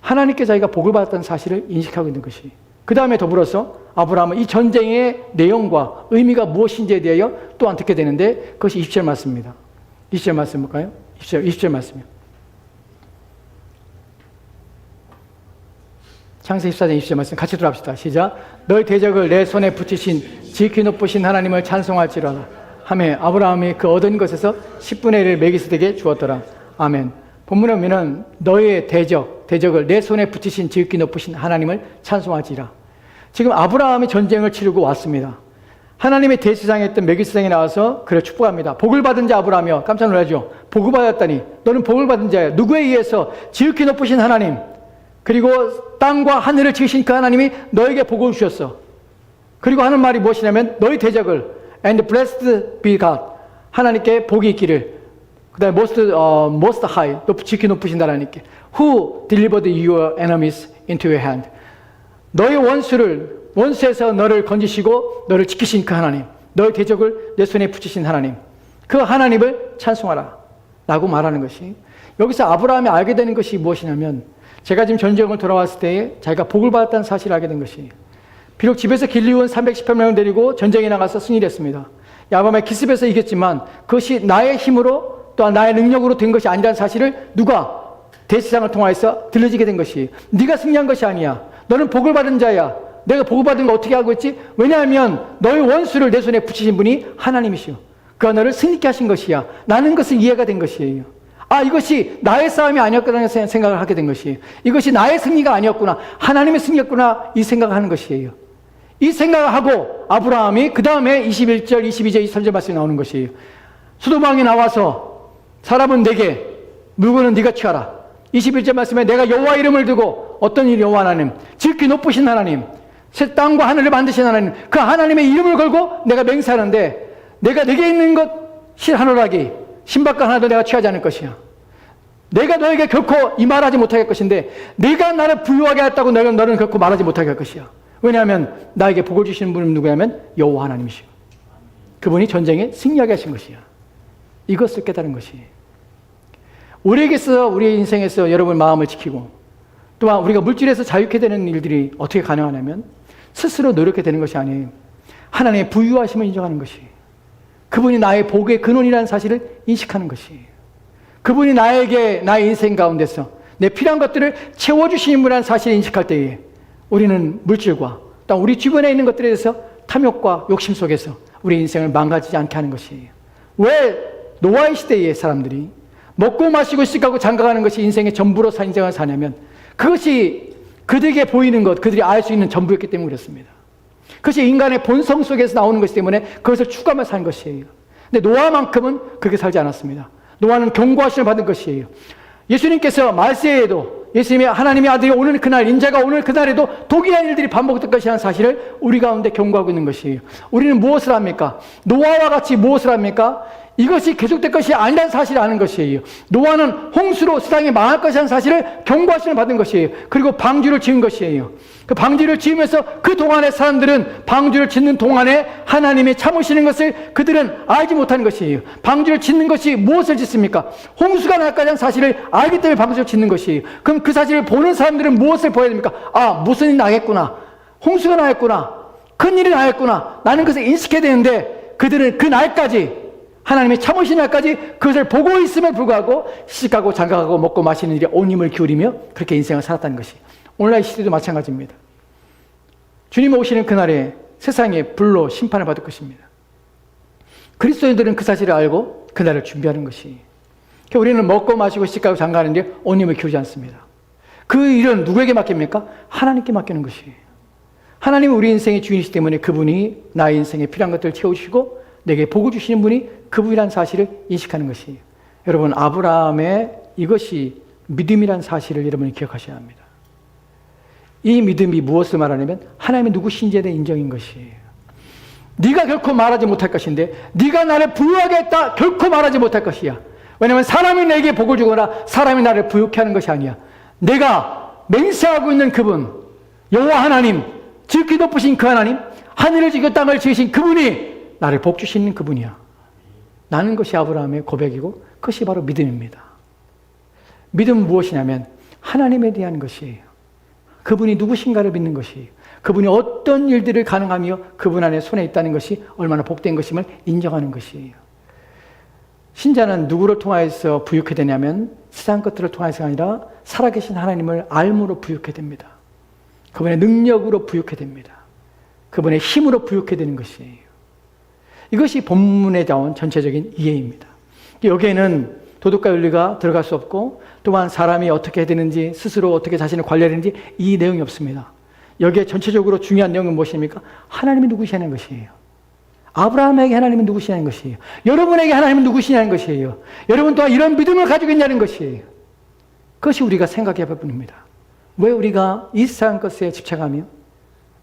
하나님께 자기가 복을 받았다는 사실을 인식하고 있는 것이, 그 다음에 더불어서 아브라함은 이 전쟁의 내용과 의미가 무엇인지에 대하여 또한 듣게 되는데, 그것이 20절 말씀입니다. 20절 말씀 볼까요? 20절 말씀이요. 창세기 14장 20절 말씀 같이 들어갑시다. 시작. 너의 대적을 내 손에 붙이신 지극히 높으신 하나님을 찬송할지로다 하며 아브라함이 그 얻은 것에서 10분의 1을 멜기스덱에게 주었더라. 아멘. 본문에 보면 너의 대적을 내 손에 붙이신 지극히 높으신 하나님을 찬송할지라. 지금 아브라함이 전쟁을 치르고 왔습니다. 하나님의 대제사장에 있던 멜기스덱이 나와서 그를 축복합니다. 복을 받은 자 아브라함이여. 깜짝 놀라죠. 복을 받았다니 너는 복을 받은 자야. 누구에 의해서? 지극히 높으신 하나님, 그리고 땅과 하늘을 지으신 그 하나님이 너에게 복을 주셨어. 그리고 하는 말이 무엇이냐면 너의 대적을 and blessed be God, 하나님께 복이 있기를, 그 다음에 most high, 지극히 높으신 하나님께 who delivered your enemies into your hand, 너의 원수에서 너를 건지시고 너를 지키신 그 하나님, 너의 대적을 내 손에 붙이신 하나님, 그 하나님을 찬송하라 라고 말하는 것이, 여기서 아브라함이 알게 되는 것이 무엇이냐면, 제가 지금 전쟁을 돌아왔을 때에 자기가 복을 받았다는 사실을 알게 된 것이, 비록 집에서 길리온 310명을 데리고 전쟁에 나가서 승리를 했습니다. 야밤에 기습에서 이겼지만 그것이 나의 힘으로 또한 나의 능력으로 된 것이 아니라는 사실을 누가? 대제사장을 통하여서 들려지게 된 것이, 네가 승리한 것이 아니야, 너는 복을 받은 자야. 내가 복을 받은 거 어떻게 알고 있지? 왜냐하면 너의 원수를 내 손에 붙이신 분이 하나님이시오. 그가 너를 승리케 하신 것이야. 나는 것을 이해가 된 것이에요. 아, 이것이 나의 싸움이 아니었구나 생각을 하게 된 것이에요. 이것이 나의 승리가 아니었구나, 하나님의 승리였구나, 이 생각을 하는 것이에요. 이 생각을 하고 아브라함이 그 다음에 21절, 22절, 23절 말씀이 나오는 것이에요. 수도방이 나와서 사람은 내게, 물건은 네가 취하라. 21절 말씀에 내가 여호와 이름을 두고, 어떤 일 여호와 하나님, 지극히 높으신 하나님, 새 땅과 하늘을 만드신 하나님, 그 하나님의 이름을 걸고 내가 맹세하는데 내가 내게 있는 것 실 하노라기, 신발끈 하나도 내가 취하지 않을 것이야. 내가 너에게 결코 이 말하지 못하게 할 것인데 내가 나를 부유하게 했다고 너는 결코 말하지 못하게 할 것이야. 왜냐하면 나에게 복을 주시는 분은 누구냐면 여호와 하나님이시오. 그분이 전쟁에 승리하게 하신 것이야. 이것을 깨달은 것이, 우리에게서, 우리의 인생에서 여러분 마음을 지키고 또한 우리가 물질에서 자유케 되는 일들이 어떻게 가능하냐면 스스로 노력해 되는 것이 아니에요. 하나님의 부유하심을 인정하는 것이, 그분이 나의 복의 근원이라는 사실을 인식하는 것이, 그분이 나에게 나의 인생 가운데서 내 필요한 것들을 채워주시는 분이라는 사실을 인식할 때에 우리는 물질과 또 우리 주변에 있는 것들에 대해서 탐욕과 욕심 속에서 우리 인생을 망가지지 않게 하는 것이에요. 왜 노아의 시대의 사람들이 먹고 마시고 시가고 장가가는 것이 인생의 전부로 인생을 사냐면 그것이 그들에게 보이는 것, 그들이 알 수 있는 전부였기 때문에 그렇습니다. 그것이 인간의 본성 속에서 나오는 것이기 때문에 그것을 추구하며 산 것이에요. 근데 노아만큼은 그렇게 살지 않았습니다. 노아는 경고하심을 받은 것이에요. 예수님께서 말세에도, 예수님의 하나님의 아들이 오는 그날, 인자가 오는 그날에도 독이한 일들이 반복될 것이라는 사실을 우리 가운데 경고하고 있는 것이에요. 우리는 무엇을 합니까? 노아와 같이 무엇을 합니까? 이것이 계속될 것이 아니라는 사실을 아는 것이에요. 노아는 홍수로 세상이 망할 것이라는 사실을 경고하시는 받은 것이에요. 그리고 방주를 지은 것이에요. 그 방주를 지으면서 그 동안의 사람들은 방주를 짓는 동안에 하나님이 참으시는 것을 그들은 알지 못하는 것이에요. 방주를 짓는 것이 무엇을 짓습니까? 홍수가 날 거라는 사실을 알기 때문에 방주를 짓는 것이에요. 그럼 그 사실을 보는 사람들은 무엇을 보여야 됩니까? 아, 무슨 일이 나겠구나. 홍수가 나겠구나. 큰일이 나겠구나. 나는 그것을 인식해야 되는데 그들은 그 날까지, 하나님이 참으신 날까지 그것을 보고 있음에 불구하고 시집가고 장가가고 먹고 마시는 일에 온 힘을 기울이며 그렇게 인생을 살았다는 것이 오늘날 시대도 마찬가지입니다. 주님 오시는 그날에 세상에 불로 심판을 받을 것입니다. 그리스도인들은 그 사실을 알고 그날을 준비하는 것이, 우리는 먹고 마시고 시집가고 장가가는 일에 온 힘을 기울이지 않습니다. 그 일은 누구에게 맡깁니까? 하나님께 맡기는 것이에요. 하나님은 우리 인생의 주인이시기 때문에 그분이 나의 인생에 필요한 것들을 채워주시고 내게 복을 주시는 분이 그분이라는 사실을 인식하는 것이에요. 여러분, 아브라함의 이것이 믿음이라는 사실을 여러분이 기억하셔야 합니다. 이 믿음이 무엇을 말하냐면 하나님이 누구신지에 대한 인정인 것이에요. 네가 결코 말하지 못할 것인데 네가 나를 부유하게 했다 결코 말하지 못할 것이야. 왜냐하면 사람이 내게 복을 주거나 사람이 나를 부유케 하는 것이 아니야. 내가 맹세하고 있는 그분, 여호와 하나님, 지극히 높으신 그 하나님, 하늘을 지고 땅을 지으신 그분이 나를 복 주시는 그분이야. 나는 것이 아브라함의 고백이고 그것이 바로 믿음입니다. 믿음은 무엇이냐면 하나님에 대한 것이에요. 그분이 누구신가를 믿는 것이에요. 그분이 어떤 일들을 가능하며 그분 안에 손에 있다는 것이 얼마나 복된 것임을 인정하는 것이에요. 신자는 누구를 통하여서 부유케 되냐면 세상 것들을 통해서가 아니라 살아계신 하나님을 알므로 부유케 됩니다. 그분의 능력으로 부유케 됩니다. 그분의 힘으로 부유케 되는 것이에요. 이것이 본문에 나온 전체적인 이해입니다. 여기에는 도덕과 윤리가 들어갈 수 없고 또한 사람이 어떻게 해야 되는지 스스로 어떻게 자신을 관리해야 되는지 이 내용이 없습니다. 여기에 전체적으로 중요한 내용은 무엇입니까? 하나님이 누구시냐는 것이에요. 아브라함에게 하나님은 누구시냐는 것이에요. 여러분에게 하나님은 누구시냐는 것이에요. 여러분 또한 이런 믿음을 가지고 있냐는 것이에요. 그것이 우리가 생각해야 할 뿐입니다. 왜 우리가 이 세상 것에 집착하며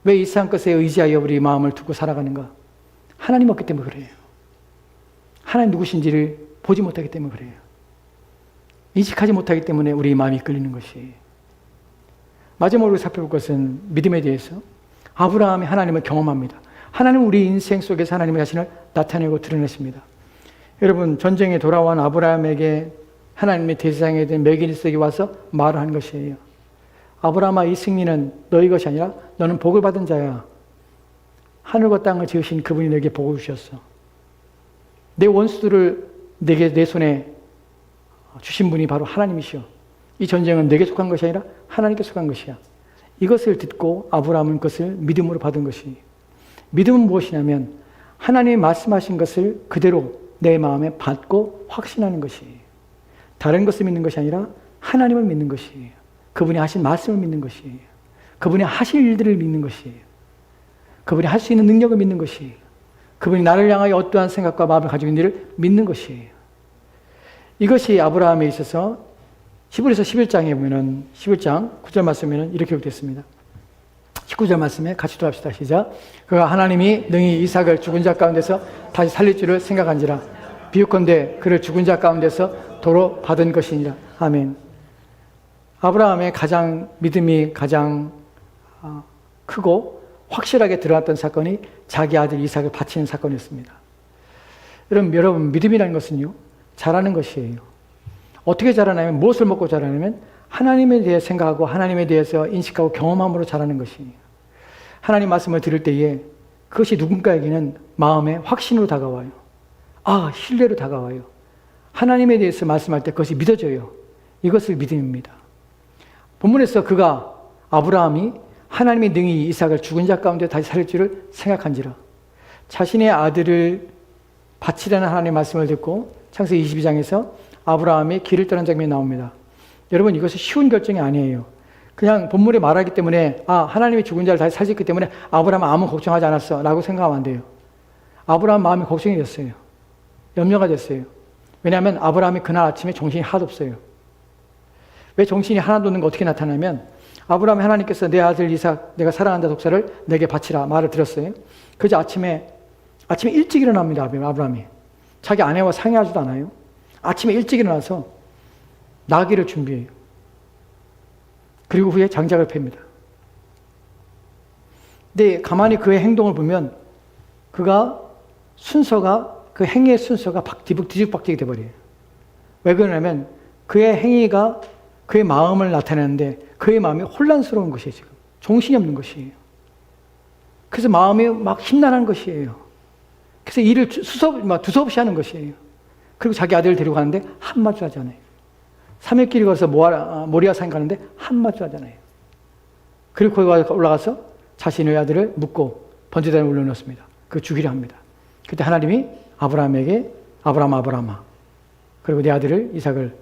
왜 이 세상 것에 의지하여 우리 마음을 두고 살아가는가? 하나님 없기 때문에 그래요. 하나님 누구신지를 보지 못하기 때문에 그래요. 인식하지 못하기 때문에 우리 마음이 끌리는 것이에요. 마지막으로 살펴볼 것은 믿음에 대해서 아브라함이 하나님을 경험합니다. 하나님은 우리 인생 속에서 하나님의 자신을 나타내고 드러내십니다. 여러분, 전쟁에 돌아온 아브라함에게 하나님의 대세상에 대한 매기니스에게 와서 말을 한 것이에요. 아브라함아, 이 승리는 너희 것이 아니라 너는 복을 받은 자야. 하늘과 땅을 지으신 그분이 너에게 복을 주셨어. 내 원수들을 내게 내 손에 주신 분이 바로 하나님이시오. 이 전쟁은 내게 속한 것이 아니라 하나님께 속한 것이야. 이것을 듣고 아브라함은 그것을 믿음으로 받은 것이. 믿음은 무엇이냐면 하나님이 말씀하신 것을 그대로 내 마음에 받고 확신하는 것이. 다른 것을 믿는 것이 아니라 하나님을 믿는 것이에요. 그분이 하신 말씀을 믿는 것이에요. 그분이 하실 일들을 믿는 것이에요. 그분이 할 수 있는 능력을 믿는 것이에요. 그분이 나를 향하여 어떠한 생각과 마음을 가지고 있는 일을 믿는 것이에요. 이것이 아브라함에 있어서 히브리서 11장에 보면은 11장 9절 말씀에는 이렇게 기록됐습니다. 19절 말씀에 같이 돌아갑시다. 시작. 그가 하나님이 능히 이삭을 죽은 자 가운데서 다시 살릴 줄을 생각한지라. 비유컨대 그를 죽은 자 가운데서 도로 받은 것이니라. 아멘. 아브라함의 믿음이 가장 크고 확실하게 드러났던 사건이 자기 아들 이삭을 바치는 사건이었습니다. 여러분, 믿음이라는 것은요, 자라는 것이에요. 어떻게 자라냐면, 무엇을 먹고 자라냐면 하나님에 대해 생각하고 하나님에 대해서 인식하고 경험함으로 자라는 것이에요. 하나님 말씀을 들을 때에 그것이 누군가에게는 마음의 확신으로 다가와요. 신뢰로 다가와요. 하나님에 대해서 말씀할 때 그것이 믿어져요. 이것을 믿음입니다. 본문에서 아브라함이 하나님이 능히 이삭을 죽은 자 가운데 다시 살릴 줄을 생각한지라. 자신의 아들을 바치라는 하나님의 말씀을 듣고 창세기 22장에서 아브라함이 길을 떠난 장면이 나옵니다. 여러분, 이것이 쉬운 결정이 아니에요. 그냥 본문에 말하기 때문에 하나님이 죽은 자를 다시 살렸기 때문에 아브라함은 아무 걱정하지 않았어 라고 생각하면 안 돼요. 아브라함 마음이 걱정이 됐어요. 염려가 됐어요. 왜냐하면 아브라함이 그날 아침에 정신이 하나도 없어요. 왜 정신이 하나도 없는 거 어떻게 나타나면 아브라함 하나님께서 내 아들 이삭 내가 사랑한다 독사를 내게 바치라 말을 들었어요. 그저 아침에 일찍 일어납니다. 아브라함이. 자기 아내와 상의하지도 않아요. 아침에 일찍 일어나서 나귀를 준비해요. 그리고 후에 장작을 팹니다. 근데 가만히 그의 행동을 보면 그가 그 행위의 순서가 뒤죽박죽이 돼버려요. 왜 그러냐면 그의 행위가 그의 마음을 나타내는데 그의 마음이 혼란스러운 것이에요. 지금 정신이 없는 것이에요. 그래서 마음이 막 심란한 것이에요. 그래서 일을 두서없이 하는 것이에요. 그리고 자기 아들을 데리고 가는데 한마디도 하지 않아요. 3일길이 걸어서 모리아산 가는데 한마디도 하지 않아요. 그리고 거기 올라가서 자신의 아들을 묶고 번제단에 올려놓습니다. 그 죽이려 합니다. 그때 하나님이 아브라함에게 아브라함아 그리고 내 아들을 이삭을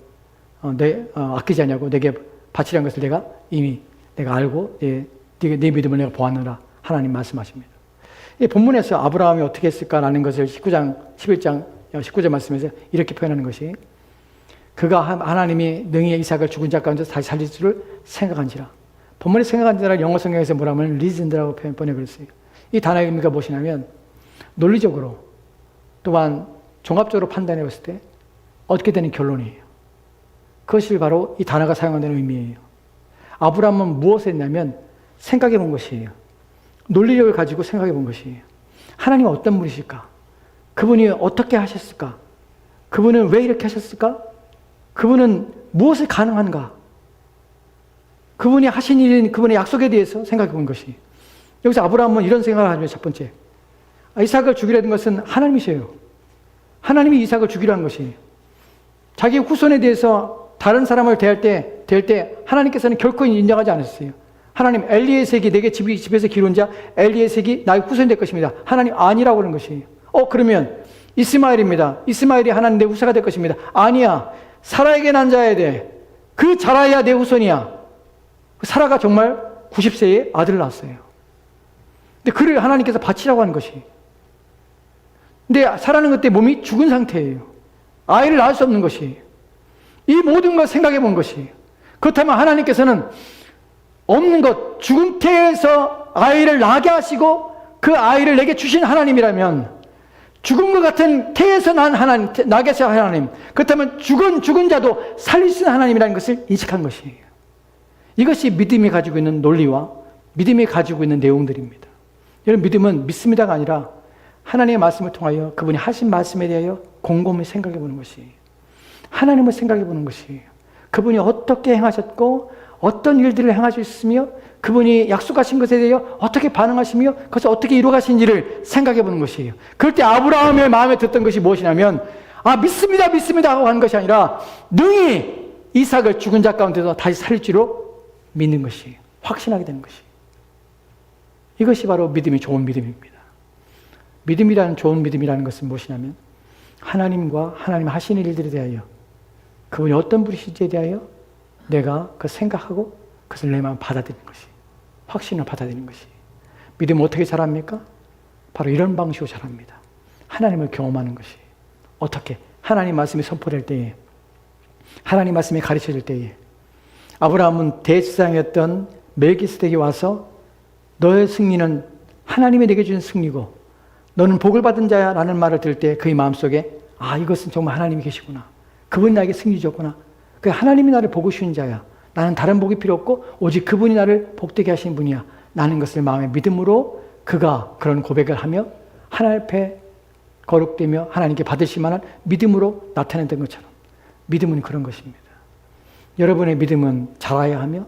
아끼지 않냐고 내게 바치라는 것을 내가 알고 네 믿음을 내가 보았노라 하나님 말씀하십니다. 이 본문에서 아브라함이 어떻게 했을까라는 것을 19절 말씀에서 이렇게 표현하는 것이 그가 하나님이 능히 이삭을 죽은 자 가운데서 다시 살릴 줄을 생각한지라. 본문에 생각한지라 영어 성경에서 뭐라면 reasoned라고 번역했어요. 이 단어의 의미가 무엇이냐면 논리적으로 또한 종합적으로 판단해 봤을 때 얻게 되는 결론이에요. 그것이 바로 이 단어가 사용되는 의미예요. 아브라함은 무엇을 했냐면 생각해 본 것이에요. 논리력을 가지고 생각해 본 것이에요. 하나님은 어떤 분이실까? 그분이 어떻게 하셨을까? 그분은 왜 이렇게 하셨을까? 그분은 무엇이 가능한가? 그분이 하신 일인 그분의 약속에 대해서 생각해 본 것이. 여기서 아브라함은 이런 생각을 하죠. 첫 번째. 이삭을 죽이려는 것은 하나님이세요. 하나님이 이삭을 죽이려 한 것이에요. 자기 후손에 대해서 다른 사람을 대할 때 하나님께서는 결코 인정하지 않으셨어요. 하나님 엘리에섹이 내게 집에서 기른 자 엘리에섹이 나의 후손이 될 것입니다. 하나님 아니라고 그런 것이에요. 그러면 이스마엘입니다. 이스마엘이 하나님 내 후사가 될 것입니다. 아니야. 사라에게 난 자야 돼. 그 자라야 내 후손이야. 사라가 정말 90세에 아들을 낳았어요. 근데 그를 하나님께서 바치라고 하는 것이. 근데 사라는 그때 몸이 죽은 상태예요. 아이를 낳을 수 없는 것이. 이 모든 걸 생각해 본 것이. 그렇다면 하나님께서는 없는 것, 죽은 태에서 아이를 낳게 하시고 그 아이를 내게 주신 하나님이라면 죽은 것 같은 태에서 난 하나님, 나게 하신 하나님. 그렇다면 죽은 자도 살릴 수 있는 하나님이라는 것을 인식한 것이에요. 이것이 믿음이 가지고 있는 논리와 믿음이 가지고 있는 내용들입니다. 여러분 믿음은 믿습니다가 아니라 하나님의 말씀을 통하여 그분이 하신 말씀에 대하여 곰곰이 생각해 보는 것이에요. 하나님을 생각해 보는 것이에요. 그분이 어떻게 행하셨고 어떤 일들을 행하셨으며 그분이 약속하신 것에 대하여 어떻게 반응하시며 그것을 어떻게 이루어가신지를 생각해 보는 것이에요. 그럴 때 아브라함의 마음에 들었던 것이 무엇이냐면 믿습니다 하고 하는 것이 아니라 능히 이삭을 죽은 자 가운데서 다시 살릴 줄로 믿는 것이에요. 확신하게 되는 것이에요. 이것이 바로 믿음이 좋은 믿음입니다. 믿음이라는 좋은 믿음이라는 것은 무엇이냐면 하나님과 하나님 하시는 일들에 대하여 그분이 어떤 분이신지에 대하여 내가 그 생각하고 그것을 내 마음 받아들이는 것이 확신을 받아들이는 것이. 믿음은 어떻게 자랍니까? 바로 이런 방식으로 자랍니다. 하나님을 경험하는 것이. 어떻게? 하나님 말씀이 선포될 때에 하나님 말씀이 가르쳐질 때에 아브라함은 대제사장이었던 멜기스덱이 와서 너의 승리는 하나님이 내게 준 승리고 너는 복을 받은 자야 라는 말을 들을 때 그의 마음속에 이것은 정말 하나님이 계시구나. 그분이 나에게 승리 줬구나. 그 하나님이 나를 복을 주신 자야. 나는 다른 복이 필요 없고 오직 그분이 나를 복되게 하신 분이야. 나는 것을 마음의 믿음으로 그가 그런 고백을 하며 하나님 앞에 거룩되며 하나님께 받으실 만한 믿음으로 나타냈던 것처럼 믿음은 그런 것입니다. 여러분의 믿음은 자라야 하며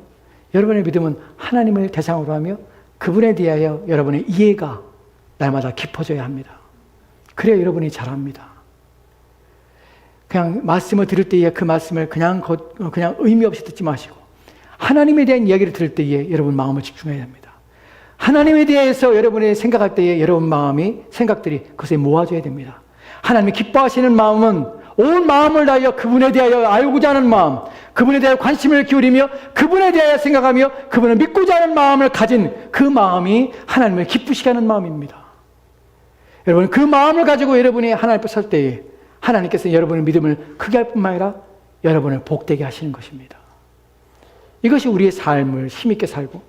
여러분의 믿음은 하나님을 대상으로 하며 그분에 대하여 여러분의 이해가 날마다 깊어져야 합니다. 그래야 여러분이 자랍니다. 그냥 말씀을 들을 때에 그 말씀을 그냥 의미 없이 듣지 마시고 하나님에 대한 이야기를 들을 때에 여러분 마음을 집중해야 합니다. 하나님에 대해서 여러분이 생각할 때에 여러분 마음이 생각들이 그것에 모아져야 됩니다. 하나님이 기뻐하시는 마음은 온 마음을 다하여 그분에 대하여 알고자 하는 마음, 그분에 대하여 관심을 기울이며 그분에 대하여 생각하며 그분을 믿고자 하는 마음을 가진 그 마음이 하나님을 기쁘시게 하는 마음입니다. 여러분 그 마음을 가지고 여러분이 하나님 앞에 설 때에 하나님께서 여러분의 믿음을 크게 할 뿐만 아니라 여러분을 복되게 하시는 것입니다. 이것이 우리의 삶을 힘있게 살고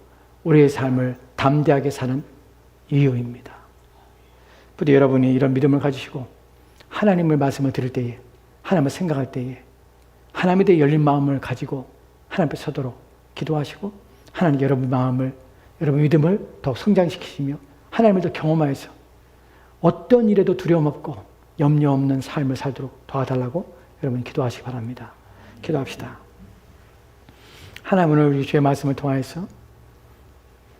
우리의 삶을 담대하게 사는 이유입니다. 부디 여러분이 이런 믿음을 가지시고 하나님의 말씀을 들을 때에, 하나님을 생각할 때에 하나님에 대해 열린 마음을 가지고 하나님 앞에 서도록 기도하시고, 하나님 여러분 마음을, 여러분 믿음을 더욱 성장시키시며 하나님을 더 경험하여서 어떤 일에도 두려움 없고 염려 없는 삶을 살도록 도와달라고 여러분 기도하시기 바랍니다. 기도합시다. 하나님, 오늘 우리 주의 말씀을 통하여서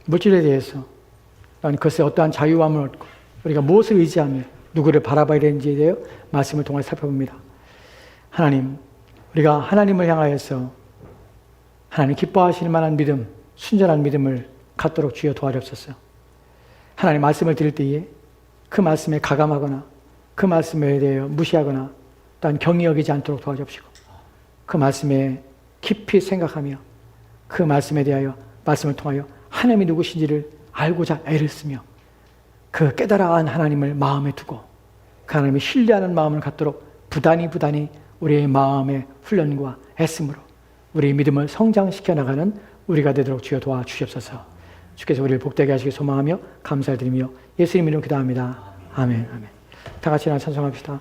물질에 대해서, 그것에 어떠한 자유함을 얻고 우리가 무엇을 의지하며 누구를 바라봐야 되는지에 대해 말씀을 통해 살펴봅니다. 하나님, 우리가 하나님을 향하여서 하나님 기뻐하실 만한 믿음, 순전한 믿음을 갖도록 주여 도와주옵소서. 하나님 말씀을 들을 때에 그 말씀에 가감하거나 그 말씀에 대해 무시하거나 또한 경히 여기지 않도록 도와주옵시고, 그 말씀에 깊이 생각하며 그 말씀에 대하여, 말씀을 통하여 하나님이 누구신지를 알고자 애를 쓰며 그 깨달아간 하나님을 마음에 두고 그 하나님을 신뢰하는 마음을 갖도록 부단히 우리의 마음의 훈련과 애씀으로 우리의 믿음을 성장시켜 나가는 우리가 되도록 주여 도와주시옵소서. 주께서 우리를 복되게 하시기 소망하며 감사드리며 예수님 이름으로 기도합니다. 아멘. 다 같이 하나 찬송합시다.